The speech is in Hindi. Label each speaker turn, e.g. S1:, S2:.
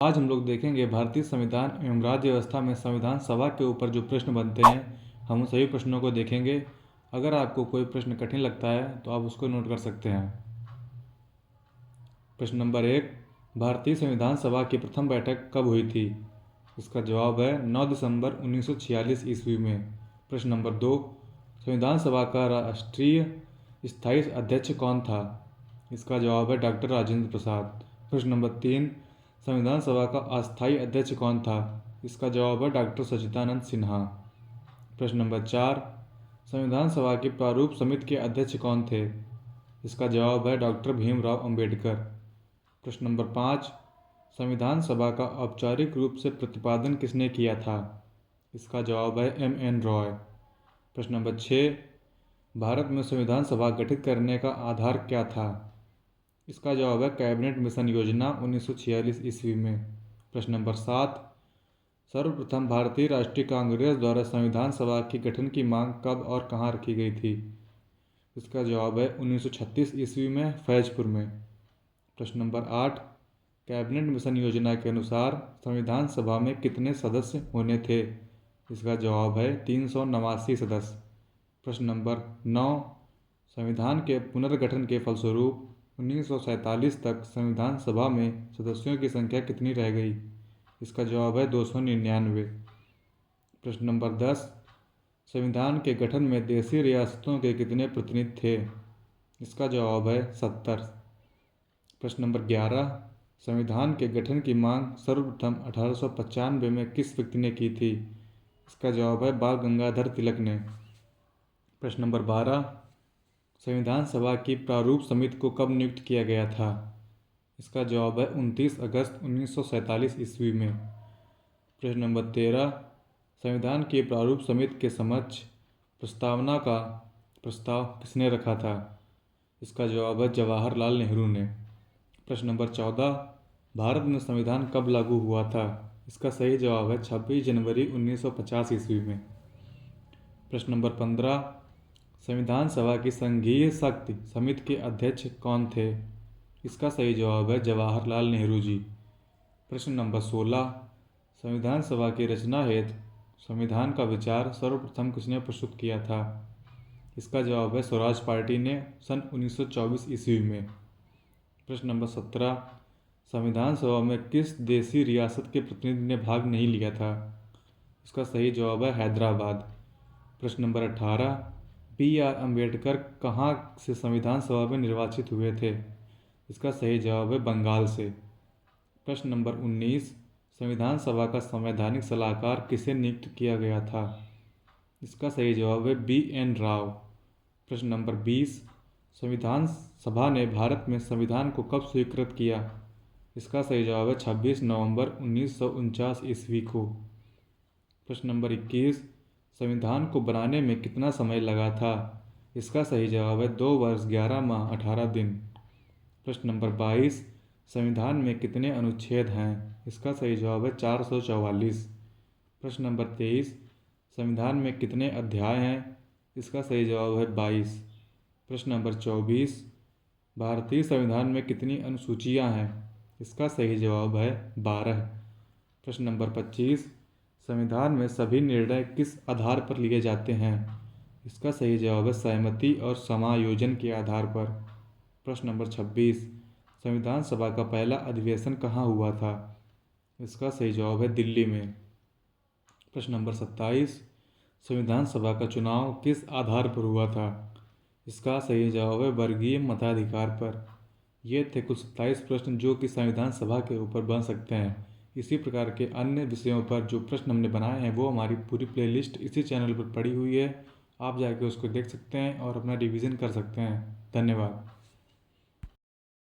S1: आज हम लोग देखेंगे भारतीय संविधान एवं राज्य व्यवस्था में संविधान सभा के ऊपर जो प्रश्न बनते हैं, हम उन सभी प्रश्नों को देखेंगे। अगर आपको कोई प्रश्न कठिन लगता है तो आप उसको नोट कर सकते हैं। प्रश्न नंबर 1, भारतीय संविधान सभा की प्रथम बैठक कब हुई थी? इसका जवाब है 9 दिसंबर 1946 ईस्वी में। प्रश्न नंबर 2, संविधान सभा का राष्ट्रीय स्थायी अध्यक्ष कौन था? इसका जवाब है डॉक्टर राजेंद्र प्रसाद। प्रश्न नंबर 3, संविधान सभा का अस्थायी अध्यक्ष कौन था? इसका जवाब है डॉक्टर सच्चिदानंद सिन्हा। प्रश्न नंबर 4, संविधान सभा की प्रारूप समिति के अध्यक्ष कौन थे? इसका जवाब है डॉक्टर भीमराव अंबेडकर। प्रश्न नंबर 5, संविधान सभा का औपचारिक रूप से प्रतिपादन किसने किया था? इसका जवाब है M.N. रॉय। प्रश्न नंबर 6, भारत में संविधान सभा गठित करने का आधार क्या था? इसका जवाब है कैबिनेट मिशन योजना 1946 ईस्वी में। प्रश्न नंबर 7, सर्वप्रथम भारतीय राष्ट्रीय कांग्रेस द्वारा संविधान सभा की गठन की मांग कब और कहाँ रखी गई थी? इसका जवाब है 1936 ईस्वी में फैजपुर में। प्रश्न नंबर 8, कैबिनेट मिशन योजना के अनुसार संविधान सभा में कितने सदस्य होने थे? इसका जवाब है 389 सदस्य। प्रश्न नंबर 9, संविधान के पुनर्गठन के फलस्वरूप 1947 तक संविधान सभा में सदस्यों की संख्या कितनी रह गई? इसका जवाब है 299। प्रश्न नंबर 10, संविधान के गठन में देशी रियासतों के कितने प्रतिनिधि थे? इसका जवाब है 70। प्रश्न नंबर 11, संविधान के गठन की मांग सर्वप्रथम 1895 में किस व्यक्ति ने की थी? इसका जवाब है बाल गंगाधर तिलक ने। प्रश्न नंबर 12, संविधान सभा की प्रारूप समिति को कब नियुक्त किया गया था? इसका जवाब है 29 अगस्त 1947 ईस्वी में। प्रश्न नंबर 13, संविधान की प्रारूप समिति के समक्ष प्रस्तावना का प्रस्ताव किसने रखा था? इसका जवाब है जवाहरलाल नेहरू ने। प्रश्न नंबर 14, भारत में संविधान कब लागू हुआ था? इसका सही जवाब है 26 जनवरी 1950 ईस्वी में। प्रश्न नंबर 15, संविधान सभा की संघीय शक्ति समिति के अध्यक्ष कौन थे? इसका सही जवाब है जवाहरलाल नेहरू जी। प्रश्न नंबर 16, संविधान सभा की रचना हेतु संविधान का विचार सर्वप्रथम किसने प्रस्तुत किया था? इसका जवाब है स्वराज पार्टी ने सन 1924 ईस्वी में। प्रश्न नंबर 17, संविधान सभा में किस देशी रियासत के प्रतिनिधि ने भाग नहीं लिया था? इसका सही जवाब है हैदराबाद। प्रश्न नंबर 18, B.R. अम्बेडकर कहाँ से संविधान सभा में निर्वाचित हुए थे? इसका सही जवाब है बंगाल से। प्रश्न नंबर 19, संविधान सभा का संवैधानिक सलाहकार किसे नियुक्त किया गया था? इसका सही जवाब है B.N. राव। प्रश्न नंबर 20, संविधान सभा ने भारत में संविधान को कब स्वीकृत किया? इसका सही जवाब है 26 नवंबर 1949 ईस्वी को। प्रश्न नंबर 21, संविधान को बनाने में कितना समय लगा था? इसका सही जवाब है 2 वर्ष 11 माह 18 दिन। प्रश्न नंबर 22, संविधान में कितने अनुच्छेद हैं? इसका सही जवाब है 444। प्रश्न नंबर 23, संविधान में कितने अध्याय हैं? इसका सही जवाब है 22। प्रश्न नंबर 24, भारतीय संविधान में कितनी अनुसूचियां हैं? इसका सही जवाब है 12। प्रश्न नंबर 25, संविधान में सभी निर्णय किस आधार पर लिए जाते हैं? इसका सही जवाब है सहमति और समायोजन के आधार पर। प्रश्न नंबर 26, संविधान सभा का पहला अधिवेशन कहाँ हुआ था? इसका सही जवाब है दिल्ली में। प्रश्न नंबर 27, संविधान सभा का चुनाव किस आधार पर हुआ था? इसका सही जवाब है वर्गीय मताधिकार पर। ये थे कुछ 27 प्रश्न जो कि संविधान सभा के ऊपर बन सकते हैं। इसी प्रकार के अन्य विषयों पर जो प्रश्न हमने बनाए हैं वो हमारी पूरी प्लेलिस्ट इसी चैनल पर पड़ी हुई है। आप जाके उसको देख सकते हैं और अपना रिवीजन कर सकते हैं। धन्यवाद।